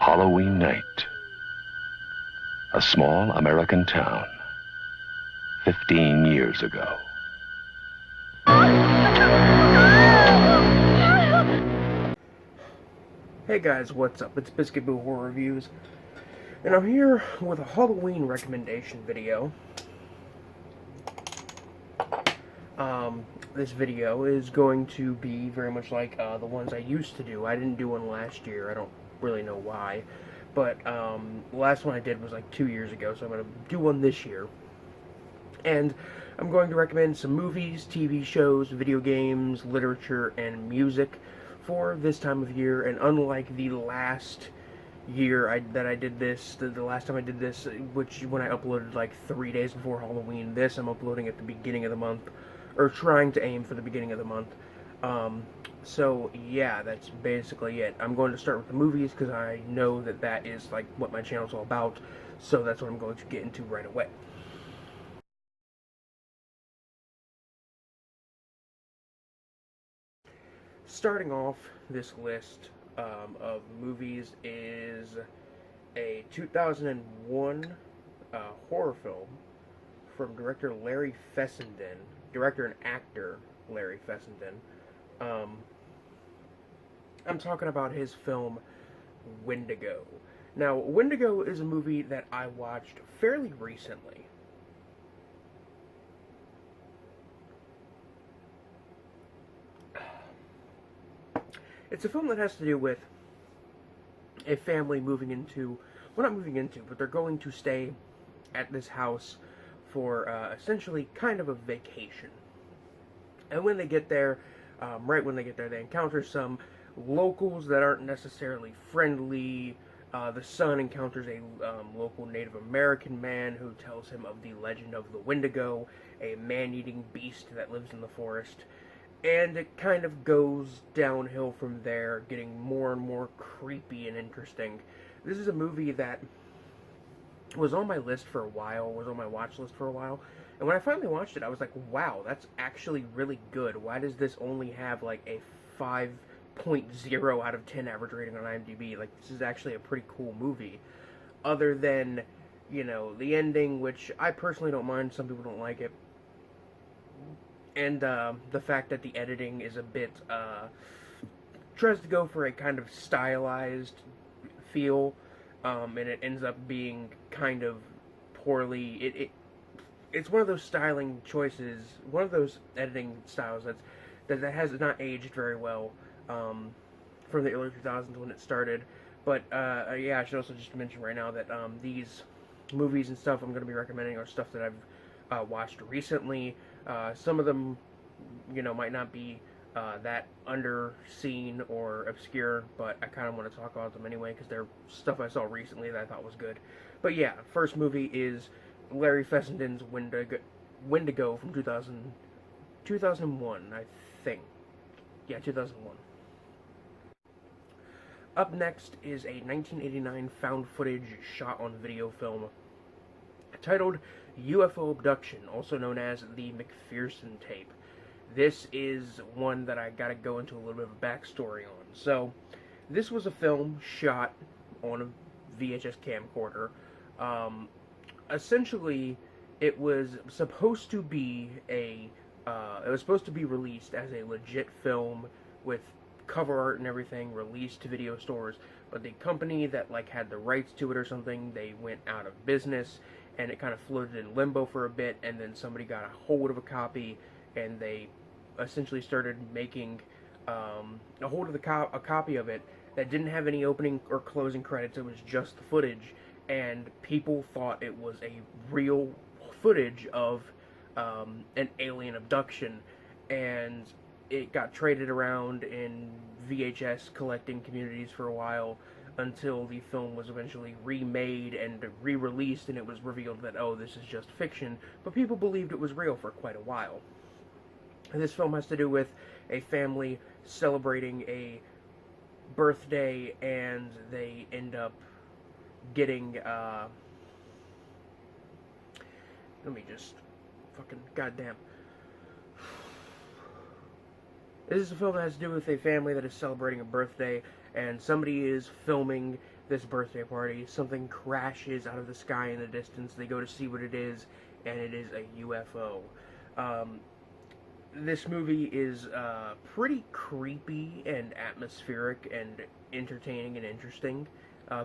Halloween night. A small American town. 15 years ago. Hey guys, what's up? It's Biscuit Boo Horror Reviews, and I'm here with a Halloween recommendation video. This video is going to be very much like the ones I used to do. I didn't do one last year. I don't really know why, but the last one I did was like 2 years ago, so I'm going to do one this year. And I'm going to recommend some movies, TV shows, video games, literature, and music for this time of year. And unlike the last year that I did this, the last time I did this, which when I uploaded like 3 days before Halloween, this I'm uploading at the beginning of the month, or trying to aim for the beginning of the month. So yeah, that's basically it. I'm going to start with the movies because I know that that is like what my channel's all about, so that's what I'm going to get into right away. Starting off this list of movies is a 2001 horror film from director Larry Fessenden, director and actor Larry Fessenden. I'm talking about his film Wendigo. Now, Wendigo is a movie that I watched fairly recently. It's a film that has to do with a family moving into, well, not moving into, but they're going to stay at this house for essentially kind of a vacation. And when they get there, right when they get there, they encounter some locals that aren't necessarily friendly. The son encounters a local Native American man who tells him of the legend of the Wendigo, a man-eating beast that lives in the forest. And it kind of goes downhill from there, getting more and more creepy and interesting. This is a movie that was on my list for a while, was on my watch list for a while, and when I finally watched it, I was like, wow, that's actually really good. Why does this only have like a 5.0 out of 10 average rating on IMDb? Like, this is actually a pretty cool movie. Other than, you know, the ending, which I personally don't mind, some people don't like it. And the fact that the editing is a bit, tries to go for a kind of stylized feel, and it ends up being kind of poorly. It's one of those styling choices, one of those editing styles that has not aged very well, from the early 2000s when it started. But yeah, I should also just mention right now that these movies and stuff I'm going to be recommending are stuff that I've watched recently. Some of them, you know, might not be that underseen or obscure, but I kind of want to talk about them anyway because they're stuff I saw recently that I thought was good. But yeah, first movie is Larry Fessenden's Wendigo from 2001, I think. Yeah, 2001. Up next is a 1989 found footage shot on video film titled UFO Abduction, also known as the McPherson tape. This is one that I gotta go into a little bit of a backstory on. So, this was a film shot on a VHS camcorder. Essentially, it was supposed to be released as a legit film with cover art and everything, released to video stores, but the company that like had the rights to it or something, they went out of business, and it kind of floated in limbo for a bit, and then somebody got a hold of a copy, and they essentially started making a hold of a copy of it that didn't have any opening or closing credits. It was just the footage, and people thought it was a real footage of an alien abduction, and it got traded around in VHS collecting communities for a while until the film was eventually remade and re-released, and it was revealed that, oh, this is just fiction, but people believed it was real for quite a while. And this film has to do with a family celebrating a birthday, and they end up getting, let me just, fucking, goddamn. This is a film that has to do with a family that is celebrating a birthday, and somebody is filming this birthday party. Something crashes out of the sky in the distance. They go to see what it is, and it is a UFO. This movie is pretty creepy and atmospheric and entertaining and interesting.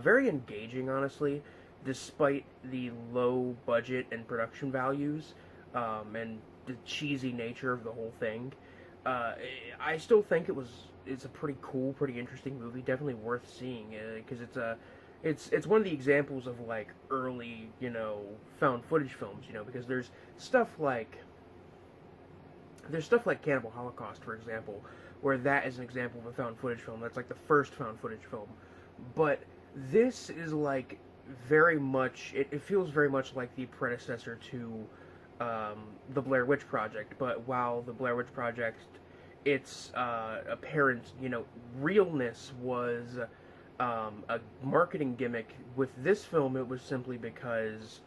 Very engaging, honestly, despite the low budget and production values and the cheesy nature of the whole thing. I still think it's a pretty cool, pretty interesting movie. Definitely worth seeing because it's one of the examples of like early, found footage films. Because there's stuff like Cannibal Holocaust, for example, where that is an example of a found footage film. That's like the first found footage film. But this is like very much, it feels very much like the predecessor to the Blair Witch Project. But while the Blair Witch Project, its apparent, realness was a marketing gimmick, with this film it was simply because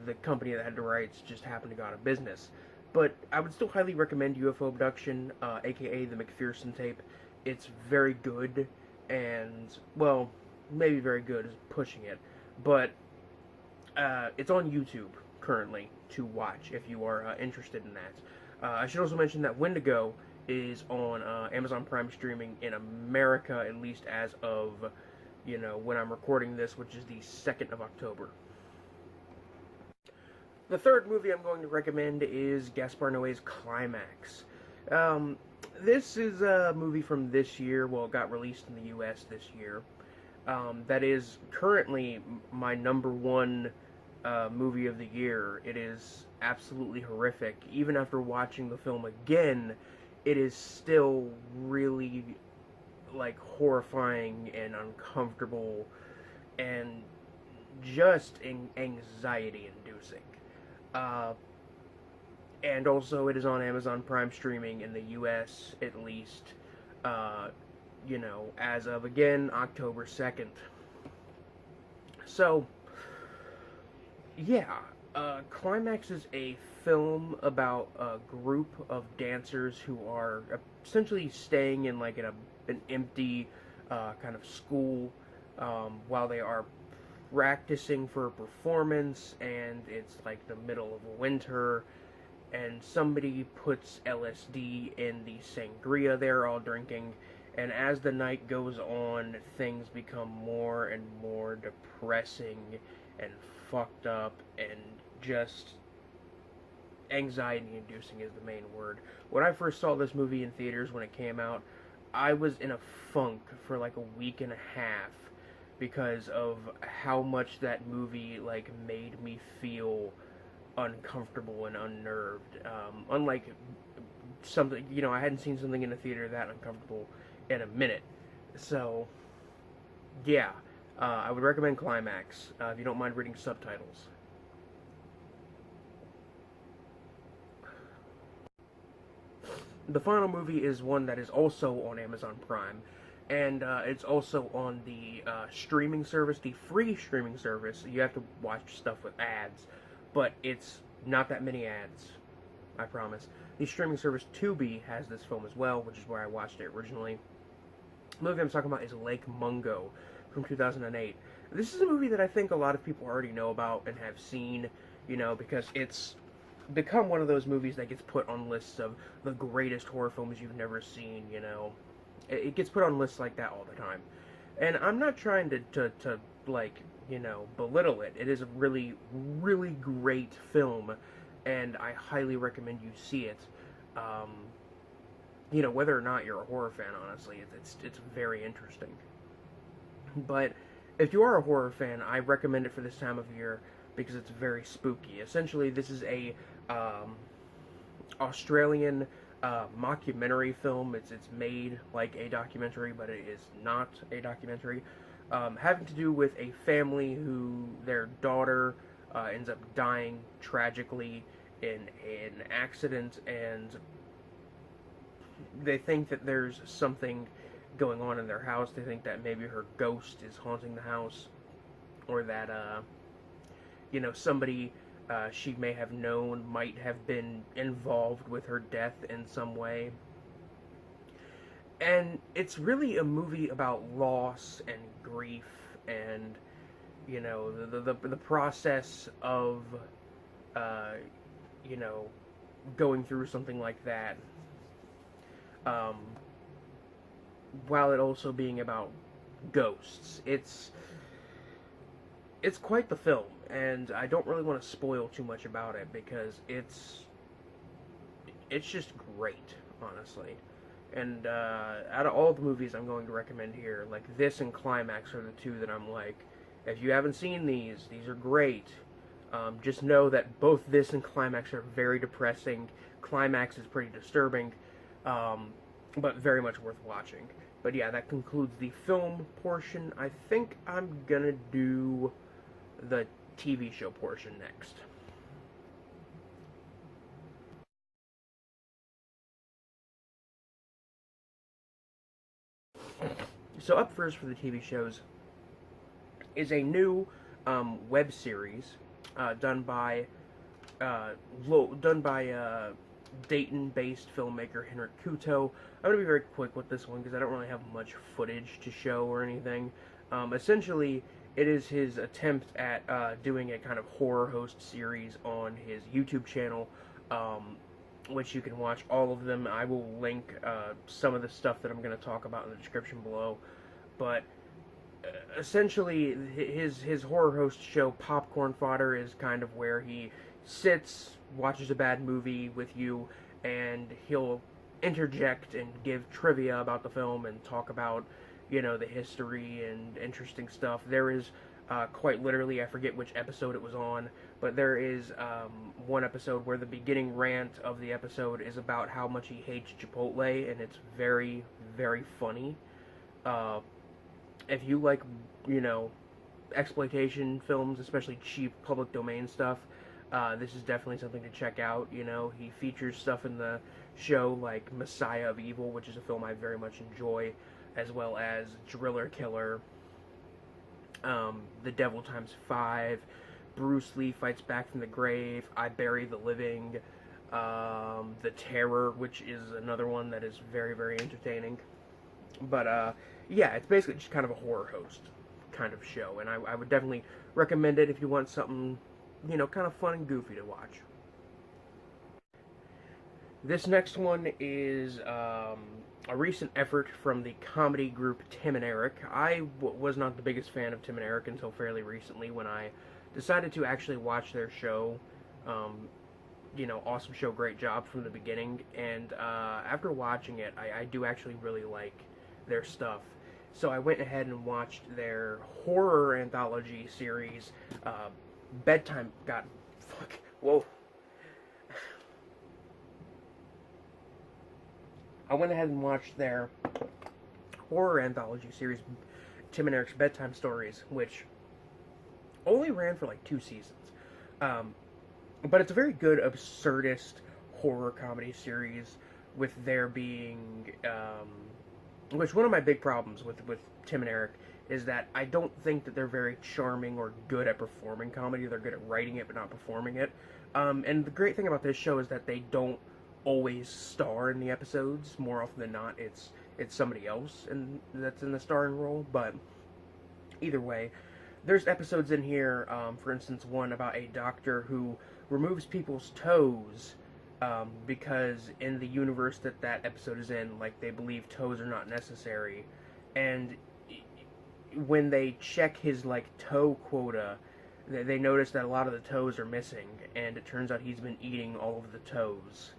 the company that had the rights just happened to go out of business. But I would still highly recommend UFO Abduction, aka the McPherson tape. It's very good, and, well, maybe very good is pushing it, but it's on YouTube currently to watch if you are interested in that. I should also mention that Wendigo is on Amazon Prime streaming in America, at least as of, when I'm recording this, which is the 2nd of October. The third movie I'm going to recommend is Gaspar Noé's Climax. This is a movie from this year. Well, it got released in the U.S. this year. That is currently my number one movie of the year. It is absolutely horrific. Even after watching the film again, it is still really, like, horrifying and uncomfortable and just anxiety-inducing. And also it is on Amazon Prime streaming in the US, at least, as of, again, October 2nd. So, yeah, Climax is a film about a group of dancers who are essentially staying in, like, an empty kind of school while they are practicing for a performance, and it's like the middle of winter, and somebody puts LSD in the sangria they're all drinking, and as the night goes on, things become more and more depressing and fucked up and just anxiety-inducing is the main word. When I first saw this movie in theaters when it came out, I was in a funk for like a week and a half because of how much that movie, like, made me feel uncomfortable and unnerved. Unlike something, I hadn't seen something in a theater that uncomfortable in a minute. So, yeah, I would recommend Climax, if you don't mind reading subtitles. The final movie is one that is also on Amazon Prime, and it's also on the streaming service, the free streaming service. You have to watch stuff with ads, but it's not that many ads, I promise. The streaming service Tubi has this film as well, which is where I watched it originally. The movie I'm talking about is Lake Mungo from 2008. This is a movie that I think a lot of people already know about and have seen, because it's become one of those movies that gets put on lists of the greatest horror films you've never seen, It gets put on lists like that all the time. And I'm not trying to belittle it. It is a really, really great film, and I highly recommend you see it. Whether or not you're a horror fan, honestly, it's very interesting. But if you are a horror fan, I recommend it for this time of year because it's very spooky. Essentially, this is a Australian mockumentary film. It's made like a documentary, but it is not a documentary. Having to do with a family who their daughter ends up dying tragically in an accident, and they think that there's something going on in their house. They think that maybe her ghost is haunting the house, or that somebody she may have known might have been involved with her death in some way. And it's really a movie about loss and grief and you know the process of you know going through something like that, um, while it also being about ghosts. It's quite the film, and I don't really want to spoil too much about it because it's just great, honestly. And out of all the movies I'm going to recommend here, like this and Climax are the two that I'm like, if you haven't seen these are great. Just know that both this and Climax are very depressing. Climax is pretty disturbing, but very much worth watching. But yeah, that concludes the film portion. I think I'm gonna do the TV show portion next. So up first for the TV shows is a new web series done by Dayton-based filmmaker Henrik Kuto. I'm going to be very quick with this one because I don't really have much footage to show or anything. Essentially, it is his attempt at doing a kind of horror host series on his YouTube channel, which you can watch all of them. I will link some of the stuff that I'm going to talk about in the description below. But essentially, his horror host show, Popcorn Fodder, is kind of where he sits, watches a bad movie with you, and he'll interject and give trivia about the film and talk about, you know, the history and interesting stuff. There is quite literally, I forget which episode it was on, but there is one episode where the beginning rant of the episode is about how much he hates Chipotle, and it's very, very funny. If you like, you know, exploitation films, especially cheap public domain stuff, this is definitely something to check out. You know, he features stuff in the show like Messiah of Evil, which is a film I very much enjoy, as well as Driller Killer, The Devil Times 5, Bruce Lee Fights Back from the Grave, I Bury the Living, The Terror, which is another one that is very, very entertaining. But, yeah, it's basically just kind of a horror host kind of show, and I would definitely recommend it if you want something, you know, kind of fun and goofy to watch. This next one is a recent effort from the comedy group Tim and Eric. I was not the biggest fan of Tim and Eric until fairly recently when I decided to actually watch their show. You know, awesome show, great job from the beginning, and after watching it, I do actually really like their stuff. So I went ahead and watched their horror anthology series, Bedtime. God, fuck, whoa. I went ahead and watched their horror anthology series, Tim and Eric's Bedtime Stories, which only ran for like 2 seasons. But it's a very good absurdist horror comedy series, with there being, which one of my big problems with Tim and Eric is that I don't think that they're very charming or good at performing comedy. They're good at writing it but not performing it. And the great thing about this show is that they don't always star in the episodes. More often than not, it's somebody else that's in the starring role. But either way, there's episodes in here, for instance, one about a doctor who removes people's toes because in the universe that episode is in, like, they believe toes are not necessary. And when they check his, like, toe quota, they notice that a lot of the toes are missing, and it turns out he's been eating all of the toes.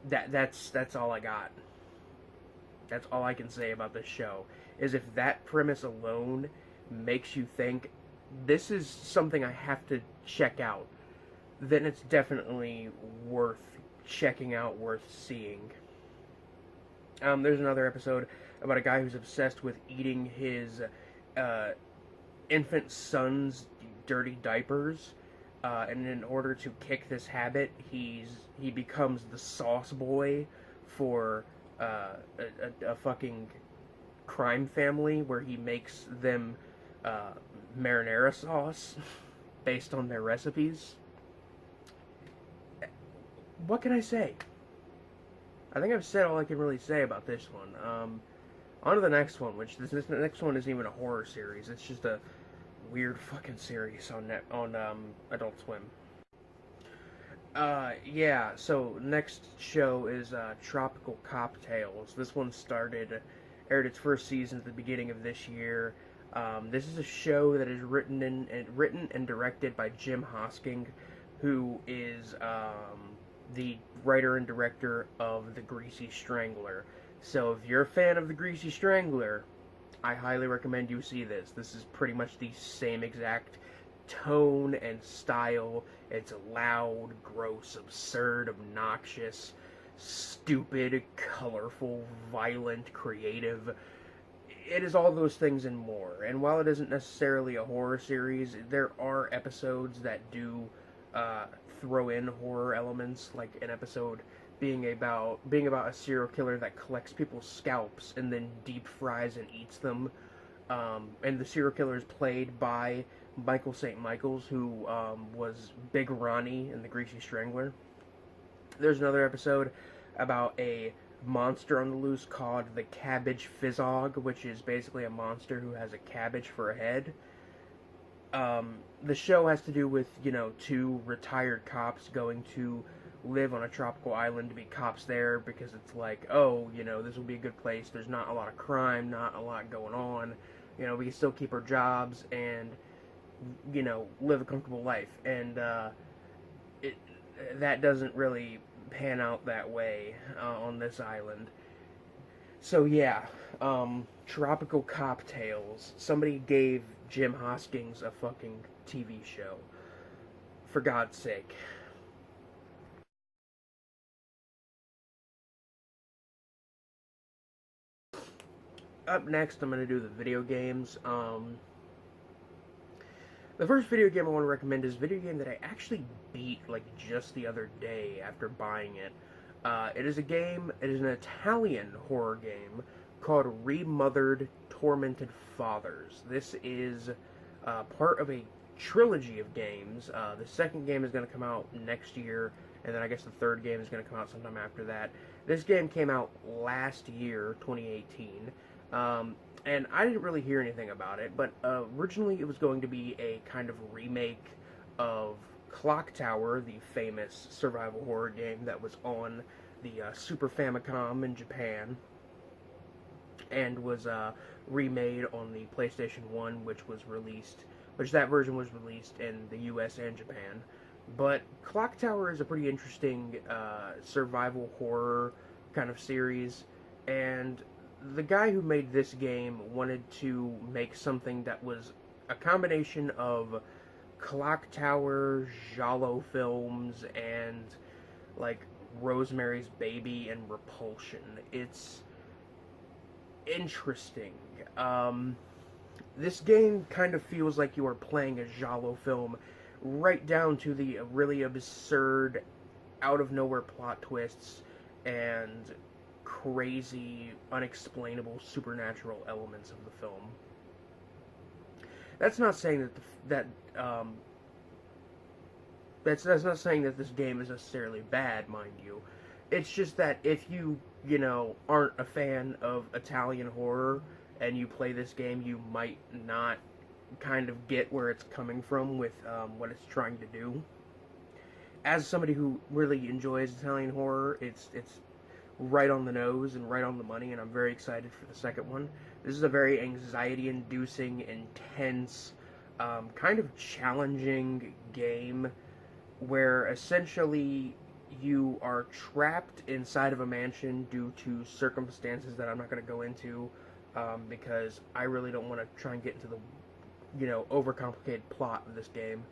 That's all I got. That's all I can say about this show, is if that premise alone makes you think this is something I have to check out, then it's definitely worth checking out, worth seeing. There's another episode about a guy who's obsessed with eating his infant son's dirty diapers, and in order to kick this habit, he becomes the sauce boy for a fucking crime family where he makes them marinara sauce based on their recipes. What can I say? I think I've said all I can really say about this one. On to the next one, which this next one isn't even a horror series. It's just a weird fucking series on Adult Swim. Yeah, so next show is Tropical Cocktails. This one aired its first season at the beginning of this year. This is a show that is written and directed by Jim Hosking, who is the writer and director of The Greasy Strangler. So if you're a fan of The Greasy Strangler, I highly recommend you see this. This is pretty much the same exact tone and style. It's loud, gross, absurd, obnoxious, stupid, colorful, violent, creative. It is all those things and more. And while it isn't necessarily a horror series, there are episodes that do throw in horror elements, like an episode being about a serial killer that collects people's scalps and then deep fries and eats them. And the serial killer is played by Michael St. Michaels, who was Big Ronnie in The Greasy Strangler. There's another episode about a monster on the loose called the Cabbage Fizzog, which is basically a monster who has a cabbage for a head. The show has to do with, two retired cops going to live on a tropical island to be cops there because it's like, this will be a good place. There's not a lot of crime, not a lot going on. We can still keep our jobs and, live a comfortable life. And that doesn't really pan out that way on this island. So yeah, Tropical Cocktails. Somebody gave Jim Hoskins a fucking TV show. For God's sake. Up next, I'm going to do the video games. The first video game I want to recommend is a video game that I actually beat, just the other day after buying it. It is an Italian horror game called Remothered Tormented Fathers. This is part of a trilogy of games. The second game is going to come out next year, and then I guess the third game is going to come out sometime after that. This game came out last year, 2018. And I didn't really hear anything about it, but originally it was going to be a kind of remake of Clock Tower, the famous survival horror game that was on the Super Famicom in Japan, and was remade on the PlayStation 1, which that version was released in the US and Japan. But Clock Tower is a pretty interesting survival horror kind of series, and the guy who made this game wanted to make something that was a combination of Clock Tower, Giallo films, and Rosemary's Baby and Repulsion. It's interesting. This game kind of feels like you are playing a Giallo film, right down to the really absurd, out of nowhere plot twists and crazy, unexplainable supernatural elements of the film. That's not saying that's not saying that this game is necessarily bad, mind you. It's just that if you aren't a fan of Italian horror and you play this game, you might not kind of get where it's coming from with what it's trying to do. As somebody who really enjoys Italian horror, it's right on the nose and right on the money, and I'm very excited for the second one. This is a very anxiety-inducing, intense, kind of challenging game where essentially you are trapped inside of a mansion due to circumstances that I'm not going to go into because I really don't want to try and get into the overcomplicated plot of this game.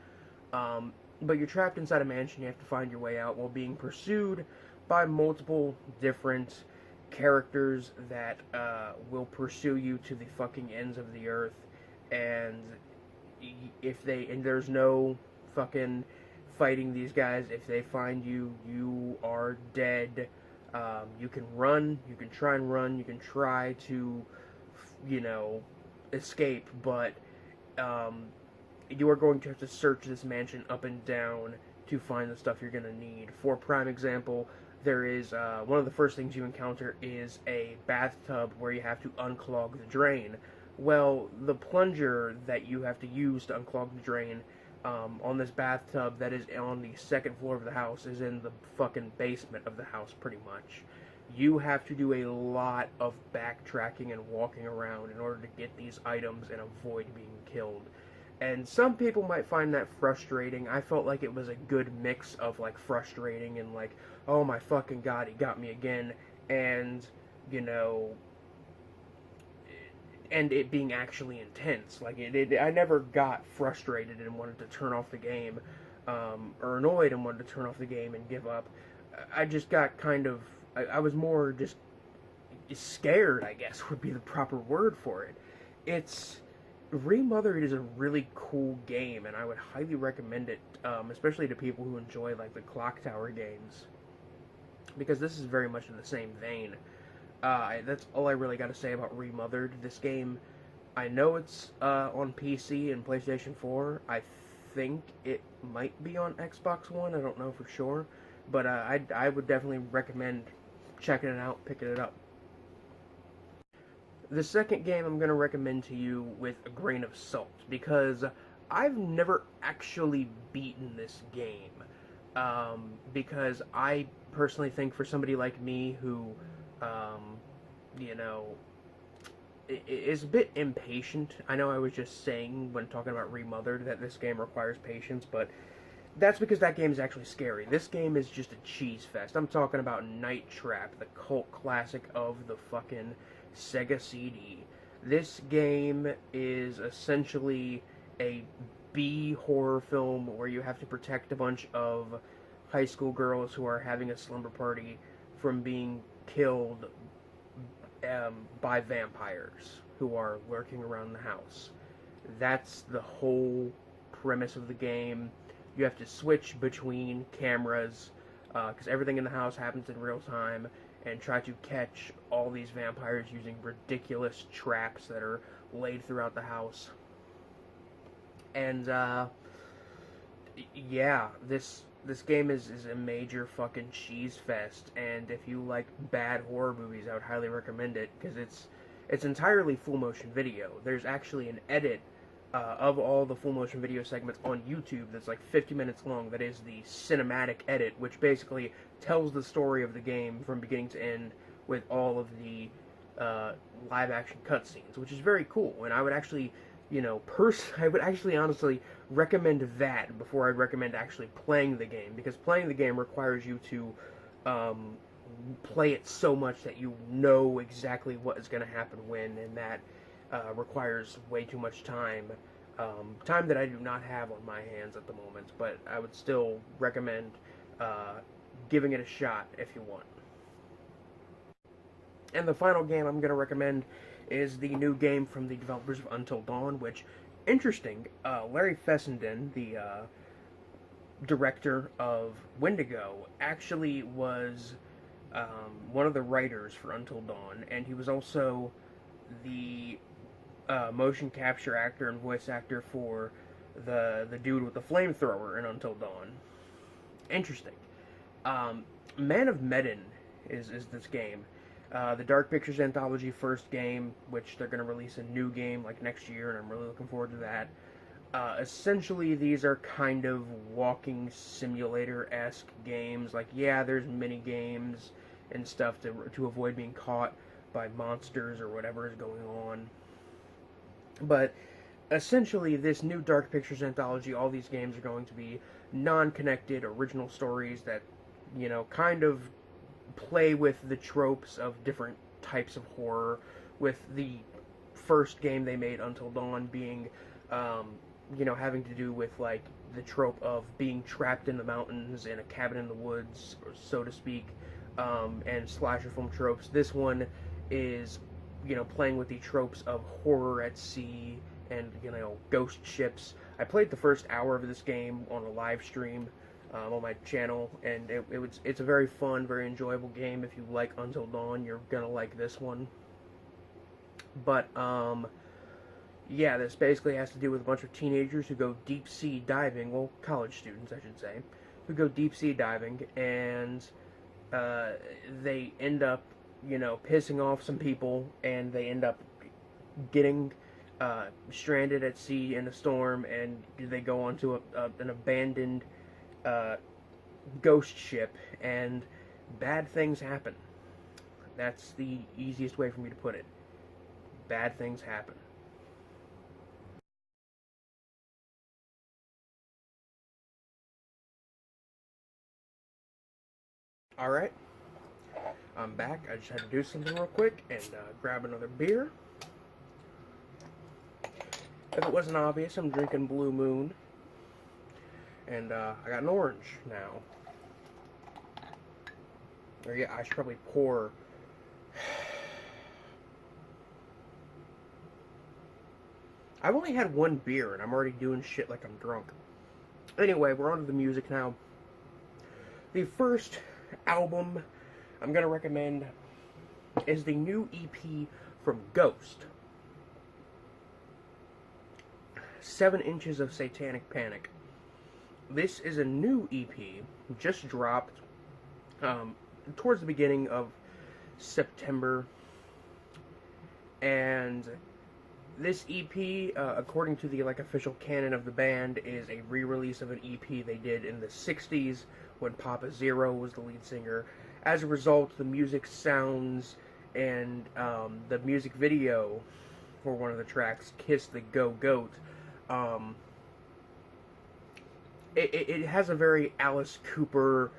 But you're trapped inside a mansion. You have to find your way out while being pursued by multiple different characters that will pursue you to the fucking ends of the earth, and there's no fucking fighting these guys. If they find you, you are dead. You can run, you can try and run, you can try to escape, but you are going to have to search this mansion up and down to find the stuff you're going to need. For prime example, there is one of the first things you encounter is a bathtub where you have to unclog the drain. Well, the plunger that you have to use to unclog the drain on this bathtub that is on the second floor of the house is in the fucking basement of the house, pretty much. You have to do a lot of backtracking and walking around in order to get these items and avoid being killed. And some people might find that frustrating. I felt like it was a good mix of, like, frustrating and, like, oh my fucking god, he got me again, and, you know, and it being actually intense. Like, I never got frustrated and wanted to turn off the game, or annoyed and wanted to turn off the game and give up. I just got kind of, I was more just scared, I guess, would be the proper word for it. It's, Remothered is a really cool game, and I would highly recommend it, especially to people who enjoy, like, the Clock Tower games, because this is very much in the same vein. That's all I really got to say about Remothered. This game, I know it's on PC and PlayStation 4. I think it might be on Xbox One. I don't know for sure, but I would definitely recommend checking it out, picking it up. The second game I'm going to recommend to you with a grain of salt, because I've never actually beaten this game. Because I personally think for somebody like me who, you know, is a bit impatient. I know I was just saying when talking about Remothered that this game requires patience, but that's because that game is actually scary. This game is just a cheese fest. I'm talking about Night Trap, the cult classic of the fucking Sega CD. This game is essentially a B horror film where you have to protect a bunch of high school girls who are having a slumber party from being killed by vampires who are lurking around the house. That's the whole premise of the game. You have to switch between cameras because everything in the house happens in real time, and try to catch all these vampires using ridiculous traps that are laid throughout the house. And yeah, this game is a major fucking cheese fest, and if you like bad horror movies, I would highly recommend it, because it's entirely full motion video. There's actually an edit of all the full motion video segments on YouTube that's like 50 minutes long. That is the cinematic edit, which basically tells the story of the game from beginning to end with all of the live action cutscenes, which is very cool. And I would actually, you know, I would actually honestly recommend that before I'd recommend actually playing the game, because playing the game requires you to play it so much that you know exactly what is going to happen when, and that requires way too much time. Time that I do not have on my hands at the moment, but I would still recommend giving it a shot if you want. And the final game I'm going to recommend is the new game from the developers of Until Dawn, which, interesting, Larry Fessenden, the director of Wendigo, actually was one of the writers for Until Dawn, and he was also the motion capture actor and voice actor for the dude with the flamethrower in Until Dawn. Interesting. Man of Medan is this game. The Dark Pictures Anthology first game, which they're going to release a new game like next year, and I'm really looking forward to that. Essentially, these are kind of walking simulator-esque games. Like, yeah, there's mini games and stuff to avoid being caught by monsters or whatever is going on. But essentially, this new Dark Pictures Anthology, all these games are going to be non-connected, original stories that, you know, kind of play with the tropes of different types of horror, with the first game they made, Until Dawn, being, you know, having to do with, like, the trope of being trapped in the mountains in a cabin in the woods, so to speak, and slasher film tropes. This one is, you know, playing with the tropes of horror at sea and, you know, ghost ships. I played the first hour of this game on a live stream on my channel, and it's a very fun, very enjoyable game. If you like Until Dawn, you're gonna like this one. But yeah, this basically has to do with a bunch of teenagers who go deep sea diving. Well, college students, I should say, who go deep sea diving, and they end up, pissing off some people, and they end up getting stranded at sea in a storm, and they go onto an abandoned ghost ship, and bad things happen. That's the easiest way for me to put it. Bad things happen. Alright, I'm back. I just had to do something real quick and grab another beer. If it wasn't obvious, I'm drinking Blue Moon. And I got an orange now. Or yeah, I should probably pour. I've only had one beer and I'm already doing shit like I'm drunk. Anyway, we're on to the music now. The first album I'm going to recommend is the new EP from Ghost. 7 Inches of Satanic Panic. This is a new EP, just dropped towards the beginning of September, and this EP, according to the official canon of the band, is a re-release of an EP they did in the 60s when Papa Zero was the lead singer. As a result, the music sounds and the music video for one of the tracks, Kiss the Go-Goat, it has a very Alice Cooper,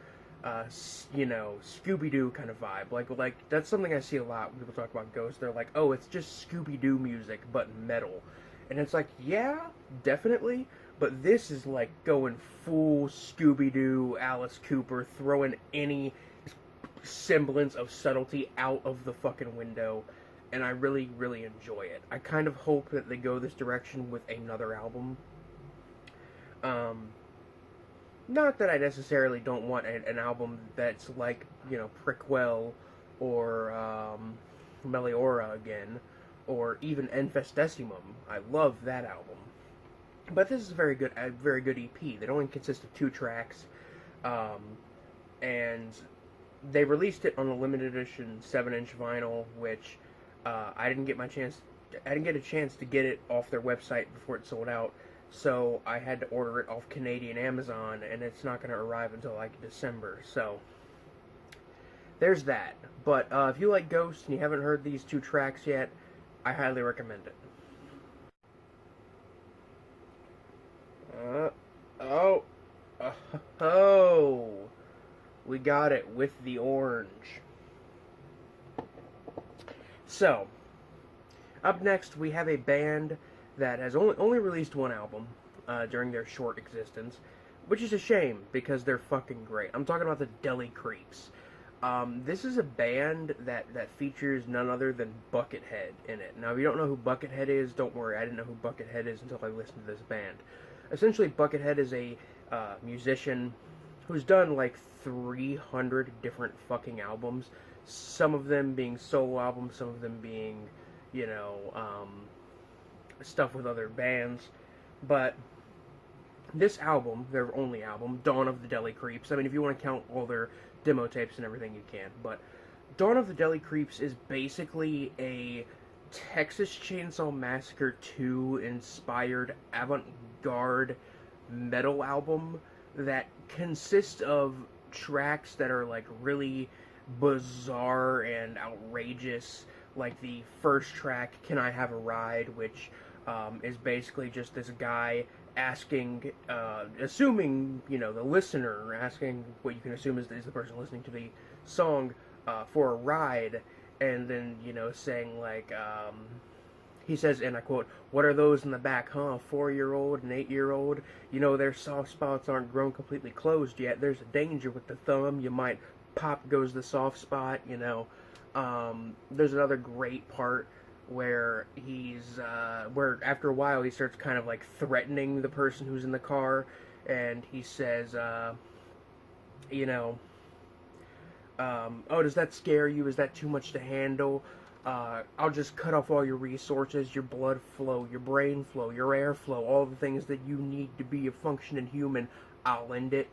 Scooby-Doo kind of vibe. Like that's something I see a lot when people talk about Ghost. They're like, oh, it's just Scooby-Doo music, but metal. And it's like, yeah, definitely, but this is like going full Scooby-Doo, Alice Cooper, throwing any semblance of subtlety out of the fucking window, and I really, really enjoy it. I kind of hope that they go this direction with another album. Not that I necessarily don't want an album that's like, Prickwell or Meliora again, or even Infestessimum. I love that album. But this is a very good EP. That only consists of 2 tracks, and they released it on a limited edition 7-inch vinyl, which I didn't get a chance to get it off their website before it sold out. So I had to order it off Canadian Amazon, and it's not going to arrive until December. So there's that. But if you like Ghost and you haven't heard these 2 tracks yet, I highly recommend it. We got it with the orange. So, up next we have a band that has only released 1 album during their short existence, which is a shame because they're fucking great. I'm talking about the Deli Creeps. This is a band that features none other than Buckethead in it. Now, if you don't know who Buckethead is, don't worry. I didn't know who Buckethead is until I listened to this band. Essentially, Buckethead is a musician who's done 300 different fucking albums. Some of them being solo albums, some of them being, stuff with other bands. But this album, their only album, Dawn of the Deli Creeps, I mean, if you want to count all their demo tapes and everything, you can, but Dawn of the Deli Creeps is basically a Texas Chainsaw Massacre 2 inspired avant-garde metal album that consists of tracks that are really bizarre and outrageous. Like the first track, Can I Have a Ride, which is basically just this guy asking, assuming, the listener, asking what you can assume is the person listening to the song for a ride, and then, saying, he says, and I quote, "What are those in the back, huh? 4-year-old and 8-year-old? Their soft spots aren't grown completely closed yet. There's a danger with the thumb. You might pop goes the soft spot, There's another great part where where after a while he starts kind of threatening the person who's in the car, and he says, oh, does that scare you? Is that too much to handle? I'll just cut off all your resources, your blood flow, your brain flow, your air flow, all the things that you need to be a functioning human. I'll end it.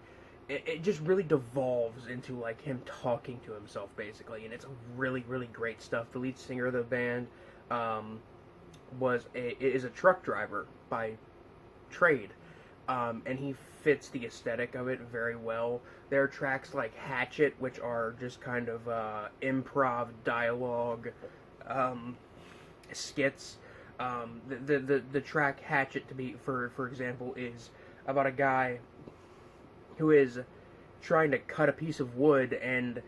it just really devolves into like him talking to himself basically, and it's really really great stuff. The lead singer of the band is a truck driver by trade, and he fits the aesthetic of it very well. There are tracks like Hatchet, which are just kind of improv dialogue skits. The track Hatchet, to be for example, is about a guy who is trying to cut a piece of wood, and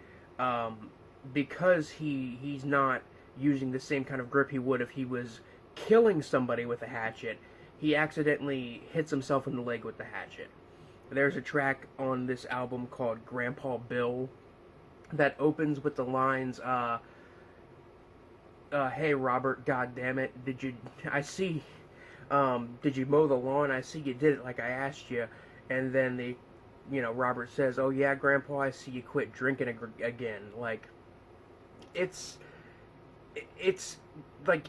because he's not using the same kind of grip he would if he was killing somebody with a hatchet, he accidentally hits himself in the leg with the hatchet. There's a track on this album called Grandpa Bill that opens with the lines, "Hey Robert, goddammit, did you mow the lawn? I see you did it like I asked you." And then Robert says, "Oh yeah, Grandpa, I see you quit drinking again." Like, it's like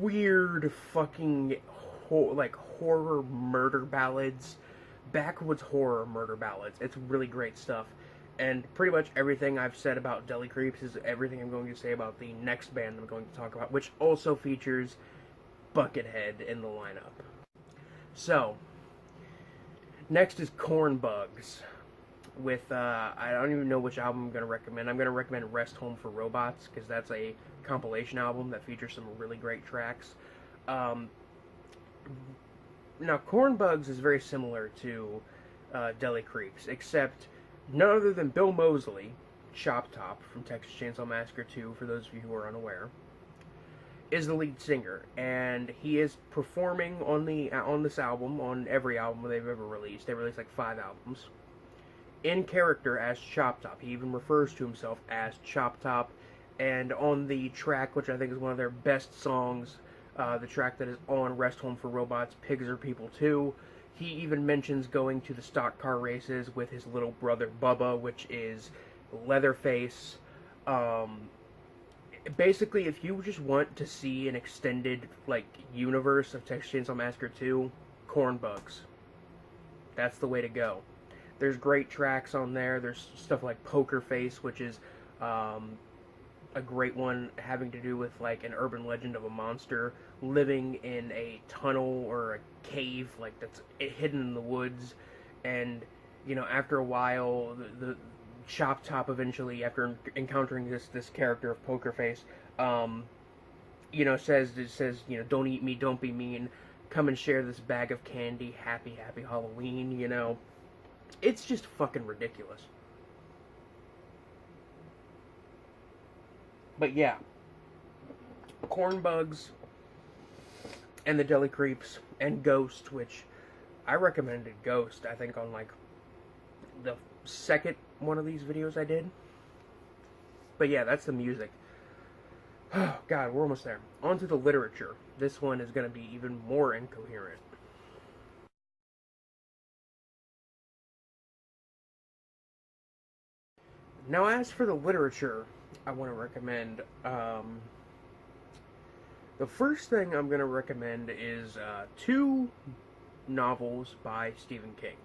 weird fucking horror murder ballads, backwoods horror murder ballads. It's really great stuff. And pretty much everything I've said about Deli Creeps is everything I'm going to say about the next band I'm going to talk about, which also features Buckethead in the lineup. So, next is Corn Bugs with, I don't even know which album I'm going to recommend. I'm going to recommend Rest Home for Robots, because that's a compilation album that features some really great tracks. Now, Corn Bugs is very similar to Deli Creeps, except none other than Bill Moseley, Chop Top from Texas Chainsaw Massacre 2, for those of you who are unaware, is the lead singer, and he is performing on this album, on every album they've ever released. They released like 5 albums, in character as Chop Top. He even refers to himself as Chop Top, and on the track, which I think is one of their best songs, the track that is on Rest Home for Robots, Pigs Are People Too, he even mentions going to the stock car races with his little brother Bubba, which is Leatherface. Basically, if you just want to see an extended universe of Texas Chainsaw Massacre 2, Corn Bugs. That's the way to go. There's great tracks on there. There's stuff like Poker Face, which is a great one having to do with an urban legend of a monster living in a tunnel or a cave that's hidden in the woods, and after a while the Chop Top eventually, after encountering this character of Poker Face, says don't eat me, don't be mean, come and share this bag of candy, happy Halloween. It's just fucking ridiculous. But yeah, Corn Bugs and the Deli Creeps and Ghost, which I recommended Ghost, I think, on the second one of these videos I did. But yeah, that's the music. Oh god, we're almost there. On to the literature. This one is going to be even more incoherent. Now, as for the literature I want to recommend, the first thing I'm going to recommend is 2 novels by Stephen King.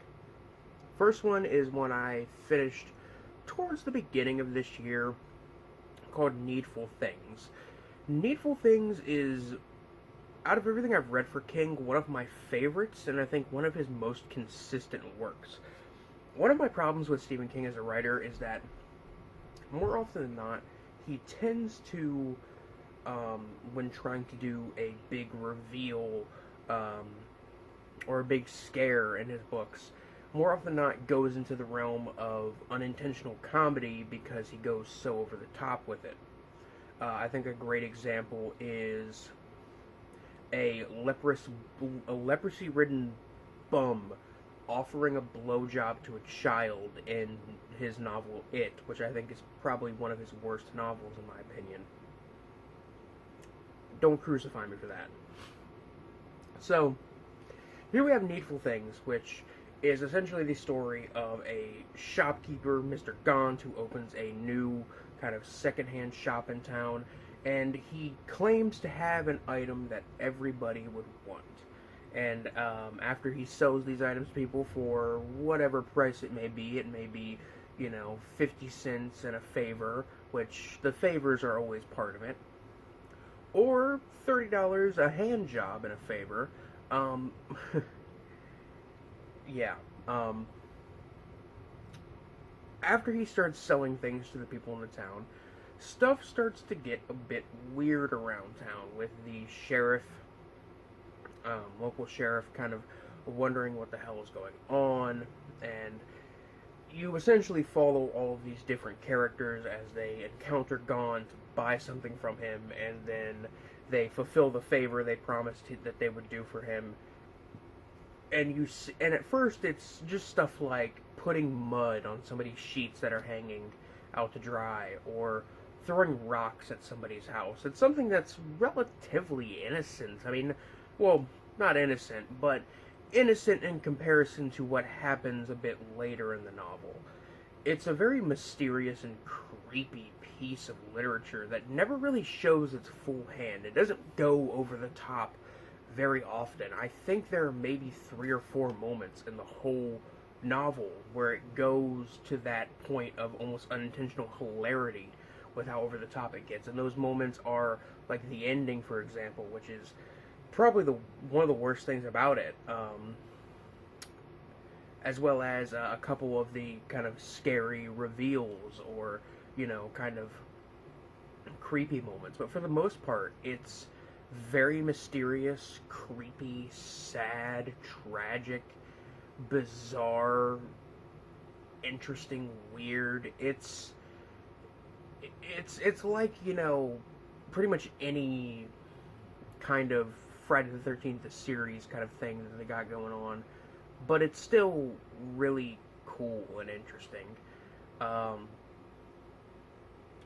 First one is one I finished towards the beginning of this year, called Needful Things. Needful Things is, out of everything I've read for King, one of my favorites, and I think one of his most consistent works. One of my problems with Stephen King as a writer is that, more often than not, he tends to, when trying to do a big reveal, or a big scare in his books, more often than not goes into the realm of unintentional comedy because he goes so over the top with it. I think a great example is a leprosy-ridden bum offering a blowjob to a child in his novel It, which I think is probably one of his worst novels in my opinion. Don't crucify me for that. So, here we have Needful Things, which is essentially the story of a shopkeeper, Mr. Gaunt, who opens a new kind of secondhand shop in town, and he claims to have an item that everybody would want. And after he sells these items to people for whatever price it may be, 50 cents and a favor, which the favors are always part of it, or $30 a hand job and a favor. Um, yeah. After he starts selling things to the people in the town, stuff starts to get a bit weird around town, with the sheriff, local sheriff, kind of wondering what the hell is going on, and you essentially follow all of these different characters as they encounter Gon to buy something from him, and then they fulfill the favor they promised that they would do for him. And at first it's just stuff like putting mud on somebody's sheets that are hanging out to dry, or throwing rocks at somebody's house. It's something that's relatively innocent. I mean, well, not innocent, but innocent in comparison to what happens a bit later in the novel. It's a very mysterious and creepy piece of literature that never really shows its full hand. It doesn't go over the top very often. I think there are maybe 3 or 4 moments in the whole novel where it goes to that point of almost unintentional hilarity with how over the top it gets. And those moments are like the ending, for example, which is probably one of the worst things about it, as well as a couple of the kind of scary reveals, or kind of creepy moments. But for the most part, it's very mysterious, creepy, sad, tragic, bizarre, interesting, weird. It's like, pretty much any kind of Friday the 13th the series kind of thing that they got going on, but it's still really cool and interesting.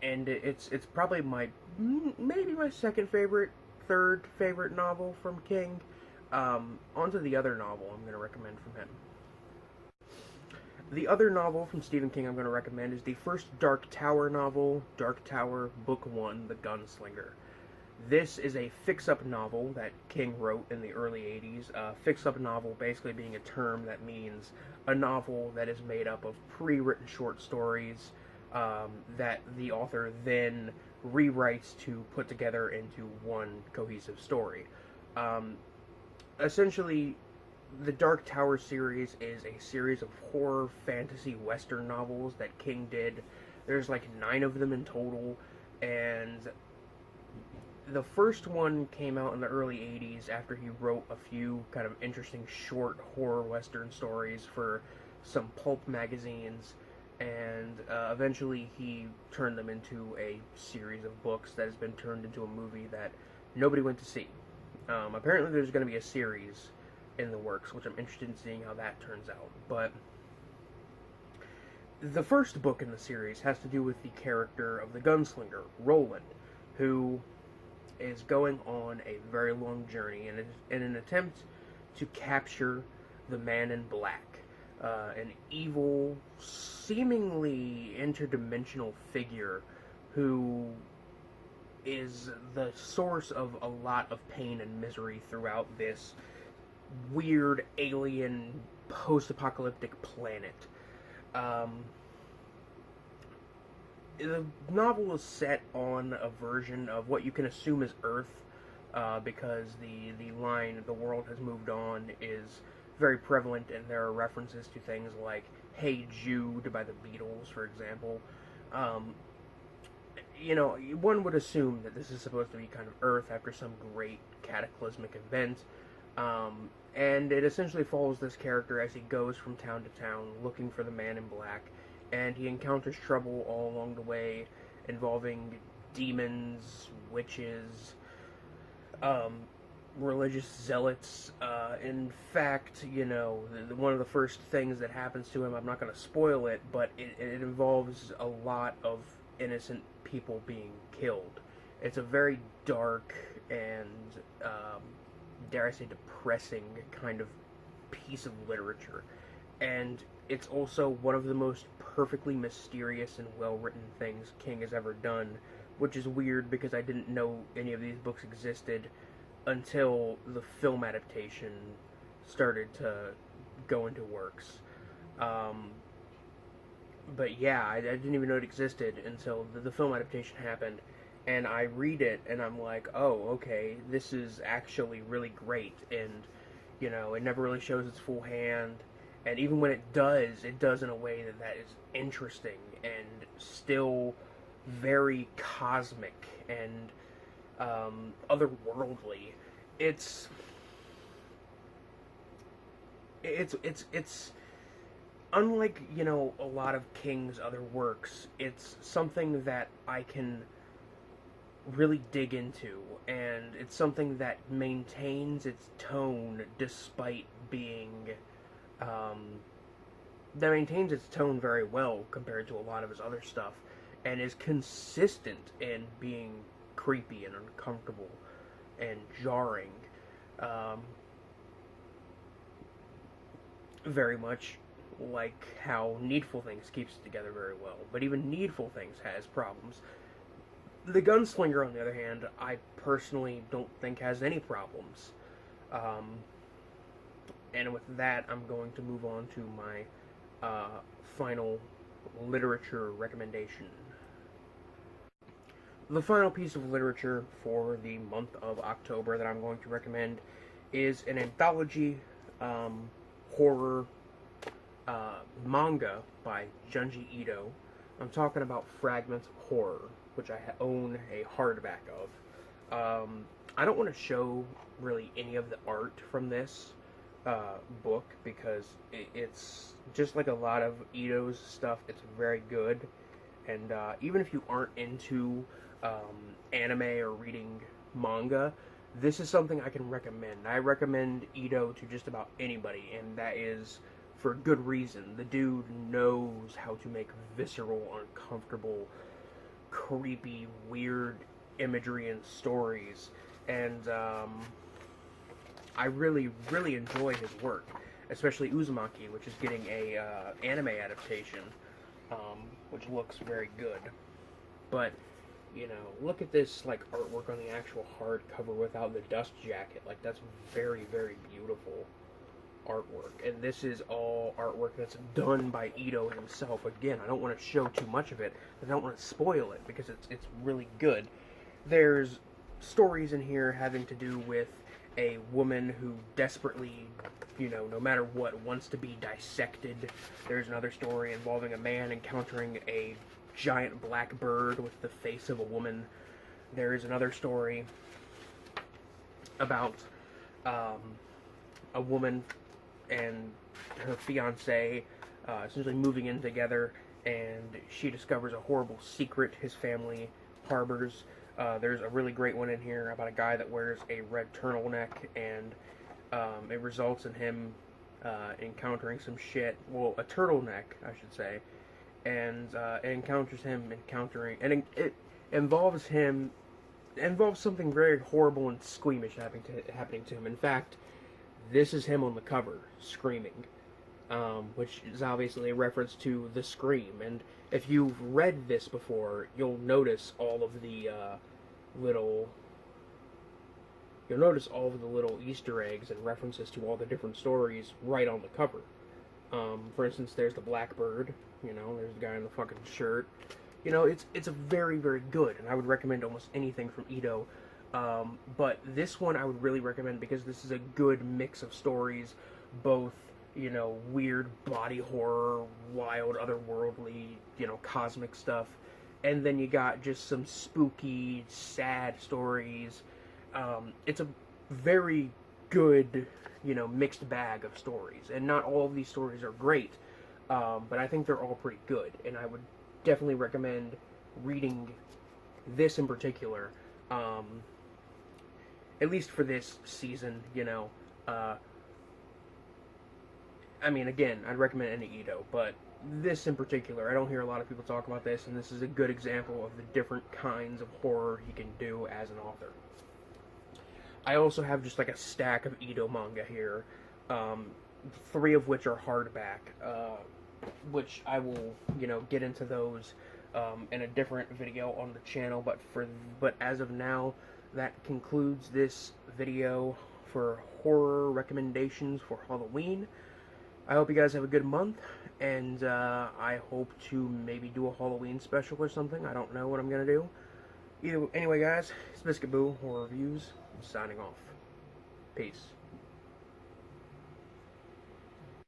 And it's probably maybe my second favorite, third favorite novel from King. Onto the other novel I'm going to recommend from him. The other novel from Stephen King I'm going to recommend is the first Dark Tower novel, Dark Tower Book 1, The Gunslinger. This is a fix-up novel that King wrote in the early 80s. Fix-up novel basically being a term that means a novel that is made up of pre-written short stories that the author then rewrites to put together into one cohesive story. Essentially, the Dark Tower series is a series of horror, fantasy, western novels that King did. There's like 9 of them in total, and the first one came out in the early 80s after he wrote a few kind of interesting short horror western stories for some pulp magazines, and eventually he turned them into a series of books that has been turned into a movie that nobody went to see. Apparently there's going to be a series in the works, which I'm interested in seeing how that turns out. But the first book in the series has to do with the character of the gunslinger, Roland, who is going on a very long journey in an attempt to capture the Man in Black, an evil, seemingly interdimensional figure who is the source of a lot of pain and misery throughout this weird alien post-apocalyptic planet. The novel is set on a version of what you can assume is Earth, because the line "the world has moved on" is very prevalent, and there are references to things like "Hey Jude" by the Beatles, for example. One would assume that this is supposed to be kind of Earth after some great cataclysmic event, and it essentially follows this character as he goes from town to town looking for the Man in Black, and he encounters trouble all along the way involving demons, witches, religious zealots. In fact, one of the first things that happens to him, I'm not going to spoil it, but it involves a lot of innocent people being killed. It's a very dark and, dare I say, depressing kind of piece of literature. And it's also one of the most perfectly mysterious and well-written things King has ever done, which is weird because I didn't know any of these books existed until the film adaptation started to go into works. But yeah, I didn't even know it existed until the film adaptation happened, and I read it and I'm like, oh, okay, this is actually really great, and it never really shows its full hand, and even when it does in a way that is interesting and still very cosmic and otherworldly. It's unlike a lot of King's other works. It's something that I can really dig into, and it's something that maintains its tone despite being that maintains its tone very well compared to a lot of his other stuff, and is consistent in being creepy and uncomfortable and jarring. Um, Very much like how Needful Things keeps it together very well, but even Needful Things has problems. The Gunslinger, on the other hand, I personally don't think has any problems. Um, and with that, I'm going to move on to my final literature recommendation. The final piece of literature for the month of October that I'm going to recommend is an anthology horror manga by Junji Ito. I'm talking about Fragments of Horror, which I own a hardback of. I don't want to show really any of the art from this book because it's just like a lot of Ito's stuff. It's very good, and even if you aren't into anime or reading manga, this is something I can recommend. I recommend Ito to just about anybody, and that is for good reason. The dude knows how to make visceral, uncomfortable, creepy, weird imagery and stories, and I really, really enjoy his work, especially Uzumaki, which is getting a anime adaptation, which looks very good. But look at this artwork on the actual hardcover without the dust jacket. That's very, very beautiful artwork, and this is all artwork that's done by Ito himself. Again, I don't want to show too much of it, I don't want to spoil it because it's really good. There's stories in here having to do with a woman who desperately, no matter what, wants to be dissected. There's another story involving a man encountering a giant black bird with the face of a woman. There is another story about a woman and her fiance essentially moving in together, and she discovers a horrible secret his family harbors. There's a really great one in here about a guy that wears a red turtleneck, and it results in him encountering some shit. Well, a turtleneck, I should say. And it encounters him encountering, and it involves something very horrible and squeamish happening to him. In fact, this is him on the cover screaming, which is obviously a reference to The Scream. And if you've read this before, you'll notice all of the little Easter eggs and references to all the different stories right on the cover. For instance, there's the Blackbird. There's the guy in the fucking shirt. It's a very, very good, and I would recommend almost anything from Ito. But this one I would really recommend because this is a good mix of stories, both, weird body horror, wild, otherworldly, cosmic stuff, and then you got just some spooky, sad stories. It's a very good, mixed bag of stories, and not all of these stories are great. But I think they're all pretty good, and I would definitely recommend reading this in particular, at least for this season, again, I'd recommend any Ito, but this in particular, I don't hear a lot of people talk about this, and this is a good example of the different kinds of horror he can do as an author. I also have just a stack of Ito manga here, 3 of which are hardback, which I will, get into those in a different video on the channel. But as of now, that concludes this video for horror recommendations for Halloween. I hope you guys have a good month, and I hope to maybe do a Halloween special or something. I don't know what I'm going to do. Anyway, guys, it's Biscuit Boo, Horror Reviews, signing off. Peace.